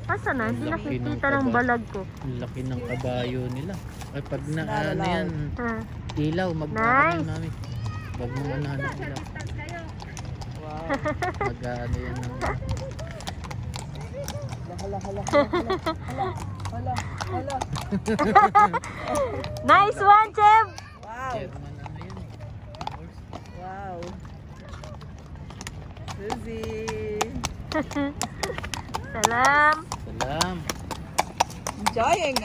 Asa na? Hindi Laki ng nakikita ng balag ko. Ang laki ng kabayo nila. Ay, pag na ano yan, Ha. ilaw, mag-ano mami. Wag mo ano ilaw. Wow. Mag-ano yan ng... Hala. Nice one, Cheb! Wow. German ano yan eh. Horse. Wow. Suzy. Salam! Salam. Enjoying.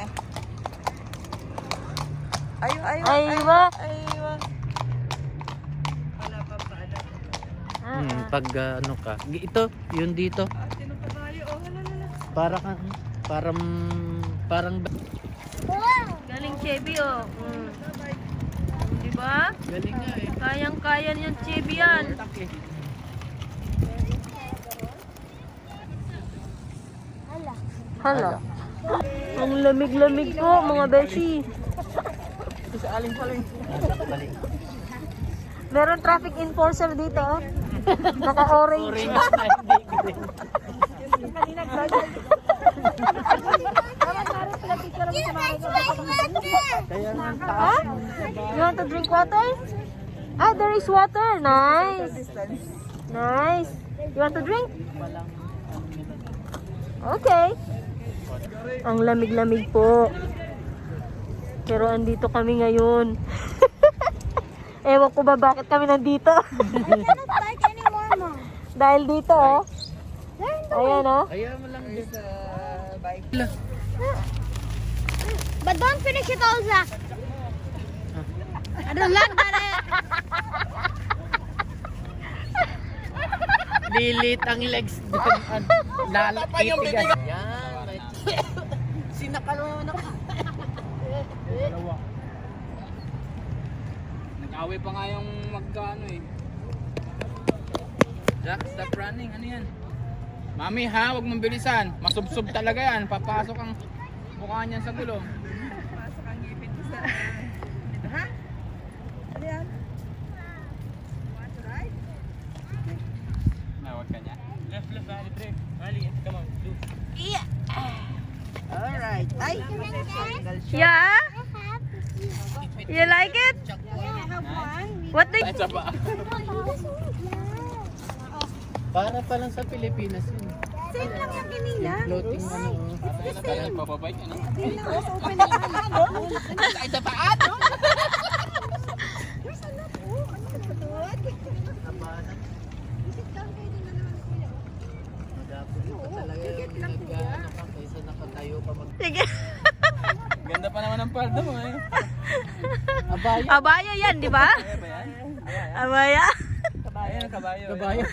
Aywa. Aywa. Wala pa pa. Pag ano ka. Ito, yun dito. Sinong kabayo? Oh, hala. Parang Galing Chebi, oh. Diba? galing nga eh. Kayang-kaya niyan Chebi yan. Taki. Hala. Ang lamig-lamig po, mga beshi. Sa aling paling. Balik. Meron traffic enforcer dito, oh. Naka-orange. Orange na hindi green. Kaya nga ang taas. You want to drink water? Ah, there is water. Nice. Nice. You want to drink? Okay. Ang lamig-lamig po. Pero andito kami ngayon. Ewan ko ba bakit kami nandito. Dahil dito, oh. Ayan, oh. Kaya mo lang din. Bike. But don't finish it all, Zach. I don't like that. Lilit ang legs doon. Lalakitigas. Yan. Sinakal mo na ka. Nag-away pa nga yung magkano eh. Jack, stop running. Ano yan? Mami ha, huwag mong bilisan. Masubsob talaga yan. Papasok ang mukha niyan sa gulong. Pasok ang ngipin ko sa... Ha? Ano yan? Want to ride? Nawag ka niya. Left, Ali, brake. Ali, come on. Do. Alright. Ay! Yeah? You like it? What do Ay, saba. Para pa lang sa Pilipinas yun. Same lang yung kanina. Floating ano. Kaya nagpapabike, ano? Same lang. Mas open naman. Ay, sa paan, no? Abanan. Magapos ito talaga yung nag-ano ka kaysa nakatayo pa mag... Sige. Ganda pa naman ang palda mo eh. Abaya. Abaya yan, di ba? Kaya ba yan? Abaya. Ayan, kabayo. Kabayo.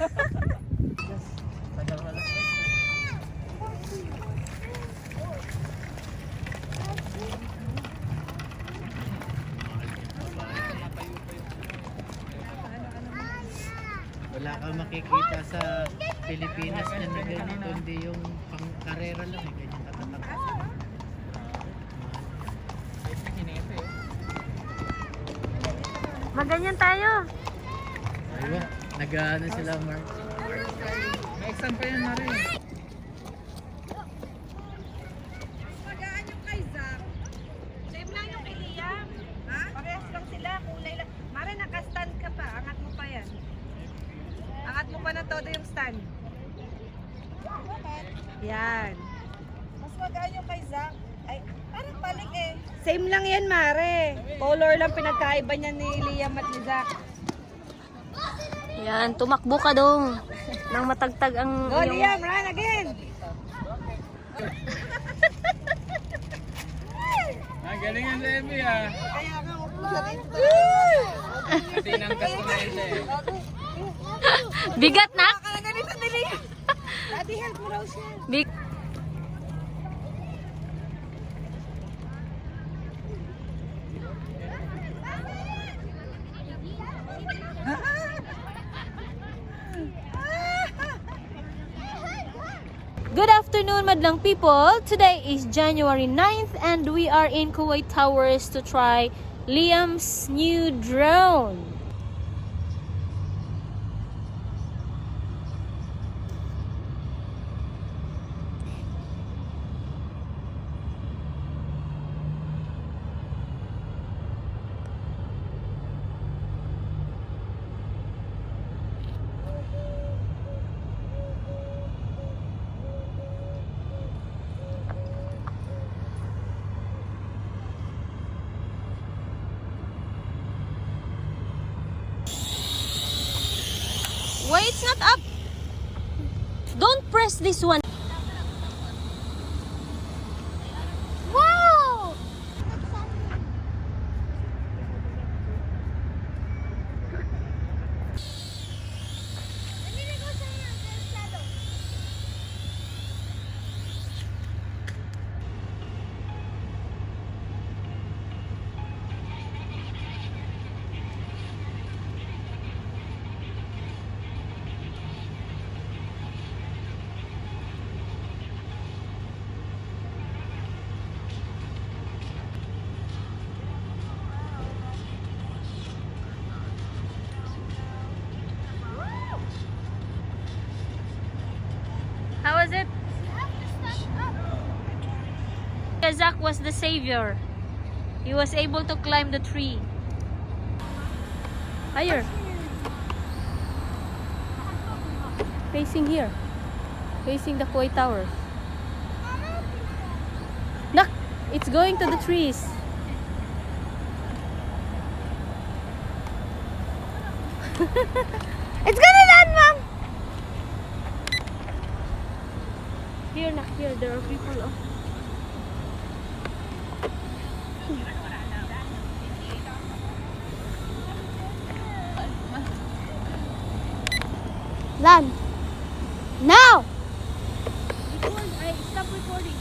Tagal pala. Wala kang makikita sa Pilipinas na ganito, hindi yung pang-karera lang eh, ganyan katatak. Maganyan tayo. Aywa, nag-ano sila Mark. May exam pa yan, Mari. Magaan yung kay Zach. Same lang yung kay Liam. Ha? Parehas lang sila. Kulay lang. Mare, naka-stand ka pa. Angat mo pa yan. Angat mo pa na todo yung stand. Yan. Mas magaan yung kay Zach. Ay, parang balik eh. Same lang yan, Mare. Color lang pinagkaiba niya ni Liam at ni Zach. Yan, tumakbo ka dong. Nang matagtag ang... Go, Liam, run again. Galing ang Levi ah. Kaya nga, huwag mo sa rin. Kasi inangkas ko na yun siya eh. Bigat na? Baka na ganito ni Liam. Daddy, help mo raw siya. Big... Good afternoon, madlang people. Today is January 9th and we are in Kuwait Towers to try Liam's new drone. don't press this one. Wow! How was it? Zach was the savior. He was able to climb the tree. Higher. Facing here. Facing the Kuwait Tower. Look, it's going to the trees. It's gonna land, Mom! Here, na, here, there are people. Oh. Land. Now! Stop recording.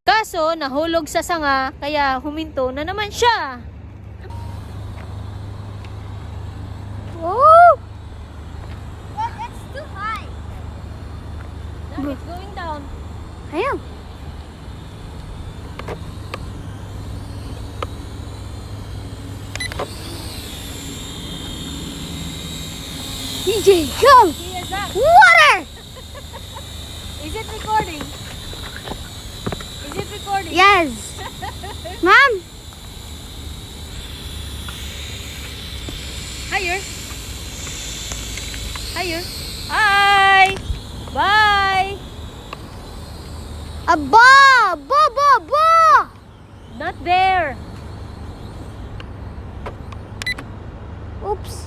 Kaso, nahulog sa sanga, kaya huminto na naman siya. Whoa! But it's too high. No, it's going down. Ayan. DJ, go! Here, Zach. Water! Is it recording? Is it recording? Yes. Mom! Higher. Higher. Hi. Bye. Aba! Ba, ba, ba! Not there. Oops.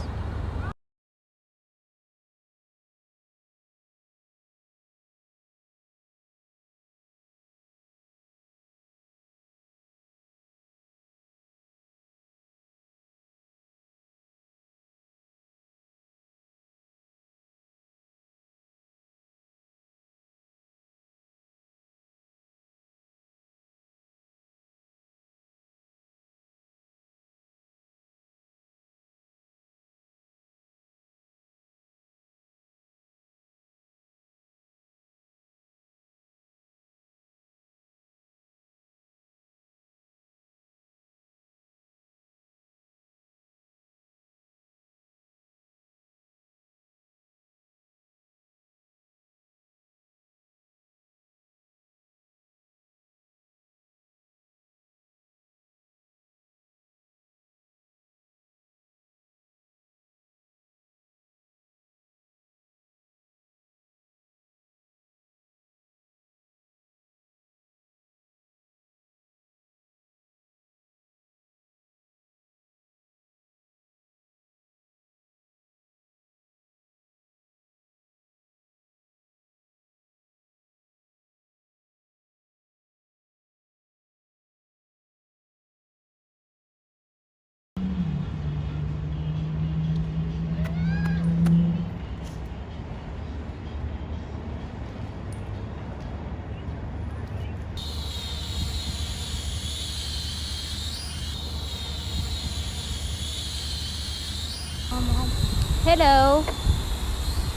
Hello.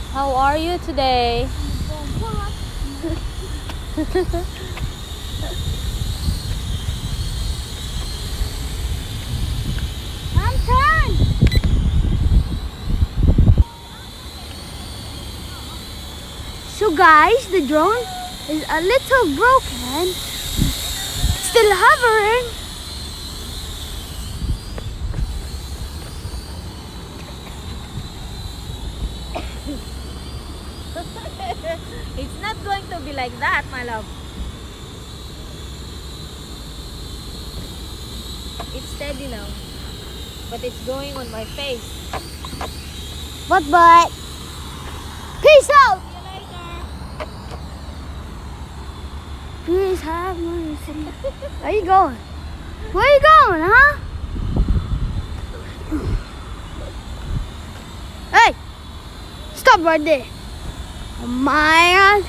How are you today? Mom, turn! So guys, the drone is a little broken. Still hovering. It's not going to be like that, my love. It's steady now. But it's going on my face. But. Peace out! See you later. Please have mercy. Where you going? Where you going, huh? Hey! Stop right there. Oh my God.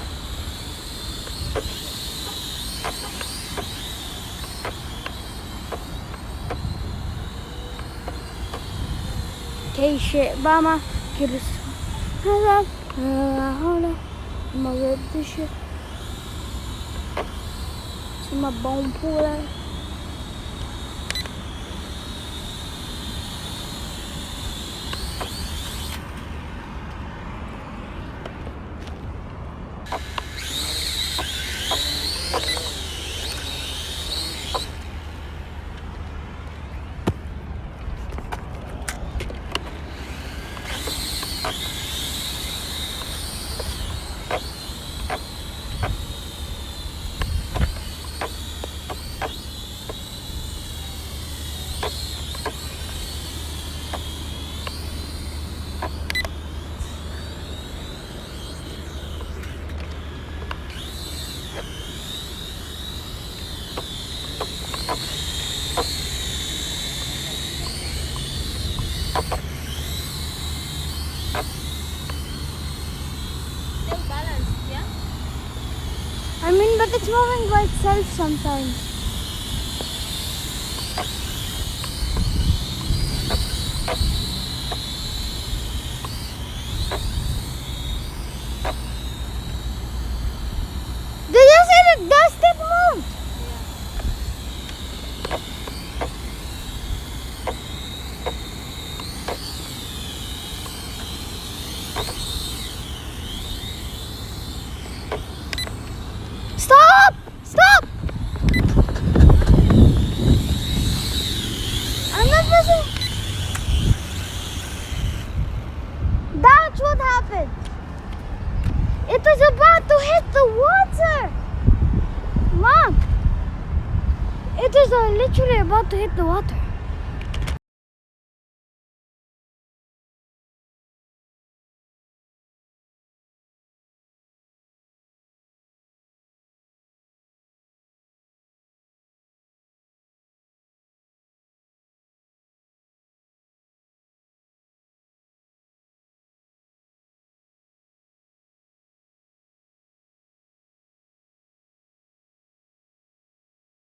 Okay, shit, Mama. Get us. Hold up. Hold up. I'm gonna rip this shit. See my bone pull out. Still balanced, yeah? I mean, but it's moving by itself sometimes. Did you see the dust it moved? Stop! Stop! I'm not missing. That's what happened. It was about to hit the water. Mom, it was literally about to hit the water.